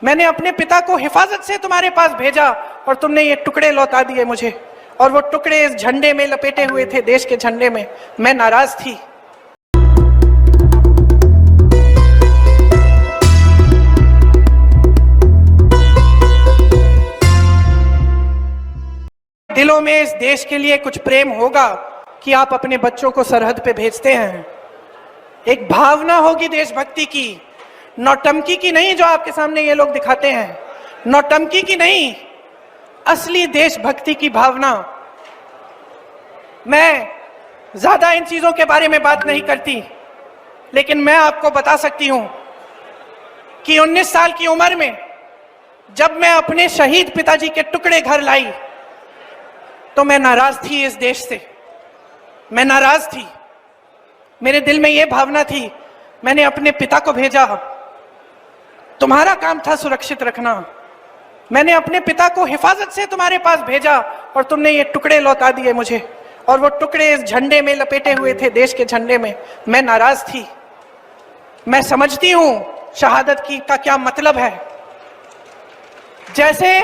मैंने अपने पिता को हिफाजत से तुम्हारे पास भेजा और तुमने ये टुकड़े लौटा दिए मुझे, और वो टुकड़े इस झंडे में लपेटे हुए थे, देश के झंडे में। मैं नाराज थी। दिलों में इस देश के लिए कुछ प्रेम होगा कि आप अपने बच्चों को सरहद पे भेजते हैं। एक भावना होगी देशभक्ति की, नौटंकी की नहीं जो आपके सामने ये लोग दिखाते हैं, नौटंकी की नहीं, असली देशभक्ति की भावना। मैं ज्यादा इन चीजों के बारे में बात नहीं करती, लेकिन मैं आपको बता सकती हूं कि 19 साल की उम्र में जब मैं अपने शहीद पिताजी के टुकड़े घर लाई तो मैं नाराज थी इस देश से। मैं नाराज थी, मेरे दिल में यह भावना थी। मैंने अपने पिता को भेजा, तुम्हारा काम था सुरक्षित रखना। मैंने अपने पिता को हिफाजत से तुम्हारे पास भेजा और तुमने ये टुकड़े लौटा दिए मुझे, और वो टुकड़े इस झंडे में लपेटे हुए थे, देश के झंडे में। मैं नाराज थी। मैं समझती हूं शहादत की का क्या मतलब है। जैसे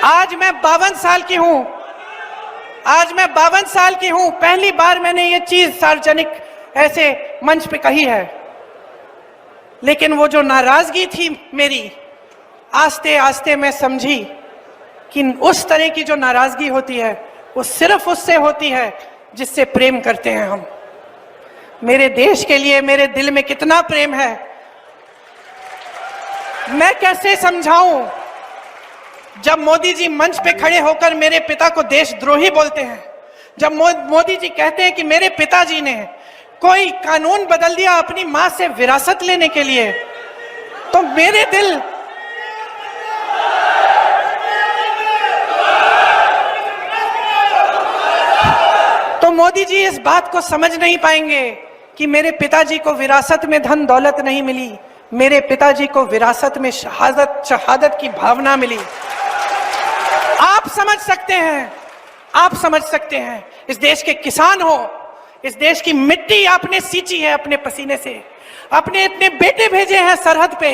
आज मैं 52 साल की हूं, आज मैं 52 साल की हूं, पहली बार मैंने ये चीज सार्वजनिक ऐसे मंच पे कही है। लेकिन वो जो नाराजगी थी मेरी, आस्ते आस्ते मैं समझी कि उस तरह की जो नाराजगी होती है वो सिर्फ उससे होती है जिससे प्रेम करते हैं हम। मेरे देश के लिए मेरे दिल में कितना प्रेम है, मैं कैसे समझाऊं। जब मोदी जी मंच पे खड़े होकर मेरे पिता को देशद्रोही बोलते हैं, जब मोदी जी कहते हैं कि मेरे पिताजी ने कोई कानून बदल दिया अपनी मां से विरासत लेने के लिए, तो मेरे दिल तो मोदी जी इस बात को समझ नहीं पाएंगे कि मेरे पिताजी को विरासत में धन दौलत नहीं मिली, मेरे पिताजी को विरासत में शहादत की भावना मिली। आप समझ सकते हैं, आप समझ सकते हैं। इस देश के किसान हो, इस देश की मिट्टी आपने सींची है अपने पसीने से, अपने इतने बेटे भेजे हैं सरहद पे।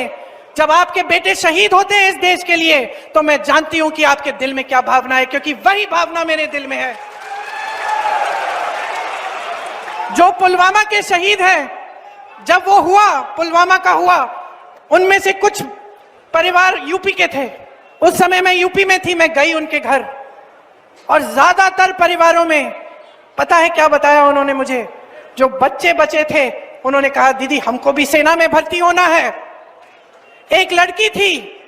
जब आपके बेटे शहीद होते हैं इस देश के लिए, तो मैं जानती हूं कि आपके दिल में क्या भावना है, क्योंकि वही भावना मेरे दिल में है। जो पुलवामा के शहीद हैं, जब वो हुआ, पुलवामा का हुआ, उनमें से कुछ परिवार यूपी के थे। उस समय मैं यूपी में थी, मैं गई उनके घर, और ज्यादातर परिवारों में पता है क्या बताया उन्होंने मुझे? जो बच्चे बचे थे उन्होंने कहा दीदी हमको भी सेना में भर्ती होना है। एक लड़की थी,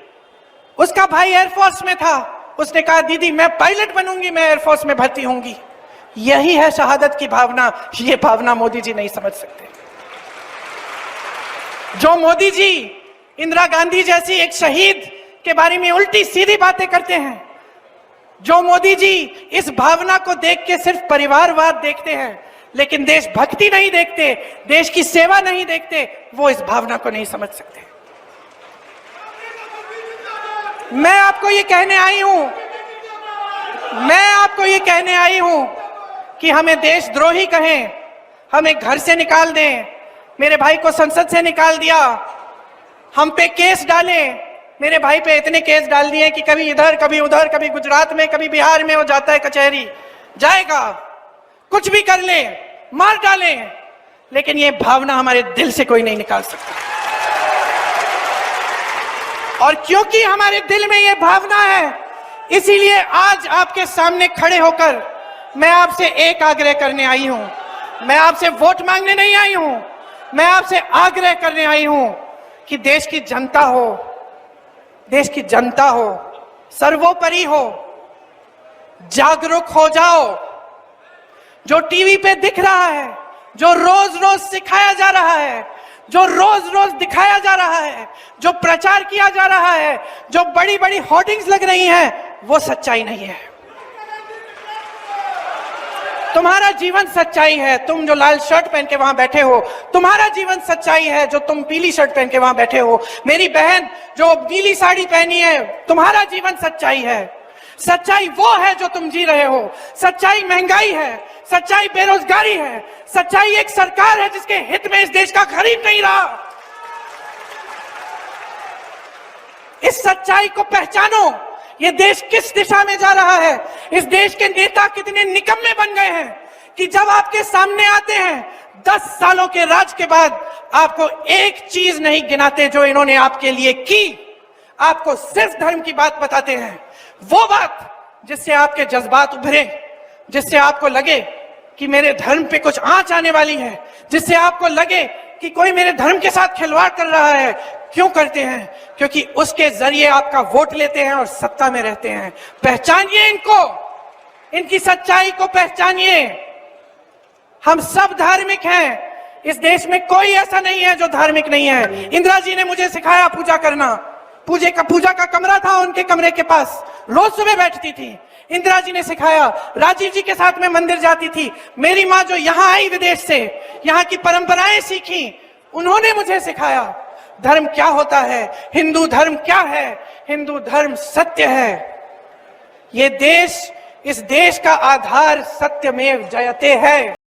उसका भाई एयरफोर्स में था, उसने कहा दीदी मैं पायलट बनूंगी, मैं एयरफोर्स में भर्ती होंगी। यही है शहादत की भावना। ये भावना मोदी जी नहीं समझ सकते। जो मोदी जी इंदिरा गांधी जैसी एक शहीद के बारे में उल्टी सीधी बातें करते हैं, जो मोदी जी इस भावना को देख के सिर्फ परिवारवाद देखते हैं लेकिन देशभक्ति नहीं देखते, देश की सेवा नहीं देखते, वो इस भावना को नहीं समझ सकते। मैं आपको ये कहने आई हूं, मैं आपको ये कहने आई हूं कि हमें देशद्रोही कहें, हमें घर से निकाल दें, मेरे भाई को संसद से निकाल दिया, हम पे केस डाले, मेरे भाई पे इतने केस डाल दिए कि कभी इधर कभी उधर, कभी गुजरात में कभी बिहार में वो जाता है कचहरी, जाएगा, कुछ भी कर ले, मार डाले, लेकिन ये भावना हमारे दिल से कोई नहीं निकाल सकता। और क्योंकि हमारे दिल में ये भावना है, इसीलिए आज आपके सामने खड़े होकर मैं आपसे एक आग्रह करने आई हूं। मैं आपसे वोट मांगने नहीं आई हूं, मैं आपसे आग्रह करने आई हूं कि देश की जनता हो, देश की जनता हो, सर्वोपरि हो, जागरूक हो जाओ। जो टीवी पे दिख रहा है, जो रोज रोज सिखाया जा रहा है, जो रोज रोज दिखाया जा रहा है, जो प्रचार किया जा रहा है, जो बड़ी बड़ी होर्डिंग्स लग रही हैं, वो सच्चाई नहीं है। तुम्हारा जीवन सच्चाई है। तुम जो लाल शर्ट पहन के वहां बैठे हो, तुम्हारा जीवन सच्चाई है। जो तुम पीली शर्ट पहन के वहां बैठे हो, मेरी बहन जो नीली साड़ी पहनी है, तुम्हारा जीवन सच्चाई है। सच्चाई वो है जो तुम जी रहे हो। सच्चाई महंगाई है, सच्चाई बेरोजगारी है, सच्चाई एक सरकार है जिसके हित में इस देश का खरीद नहीं रहा। इस सच्चाई को पहचानो। ये देश किस दिशा में जा रहा है। इस देश के नेता कितने निकम्मे बन गए हैं कि जब आपके सामने आते हैं 10 सालों के राज के बाद आपको एक चीज नहीं गिनाते जो इन्होंने आपके लिए की। आपको सिर्फ धर्म की बात बताते हैं, वो बात जिससे आपके जज्बात उभरे, जिससे आपको लगे कि मेरे धर्म पे कुछ आंच आने वाली है, जिससे आपको लगे कि कोई मेरे धर्म के साथ खिलवाड़ कर रहा है। क्यों करते हैं? क्योंकि उसके जरिए आपका वोट लेते हैं और सत्ता में रहते हैं। पहचानिए इनको, इनकी सच्चाई को पहचानिए। हम सब धार्मिक हैं। इस देश में कोई ऐसा नहीं है जो धार्मिक नहीं है। इंदिरा जी ने मुझे सिखाया पूजा करना। पूजा का कमरा था उनके कमरे के पास, रोज सुबह बैठती थी। इंदिरा जी ने सिखाया। राजीव जी के साथ में मंदिर जाती थी। मेरी माँ जो यहाँ आई विदेश से, यहाँ की परंपराएं सीखी, उन्होंने मुझे सिखाया धर्म क्या होता है, हिंदू धर्म क्या है। हिंदू धर्म सत्य है। ये देश, इस देश का आधार सत्यमेव जयते है।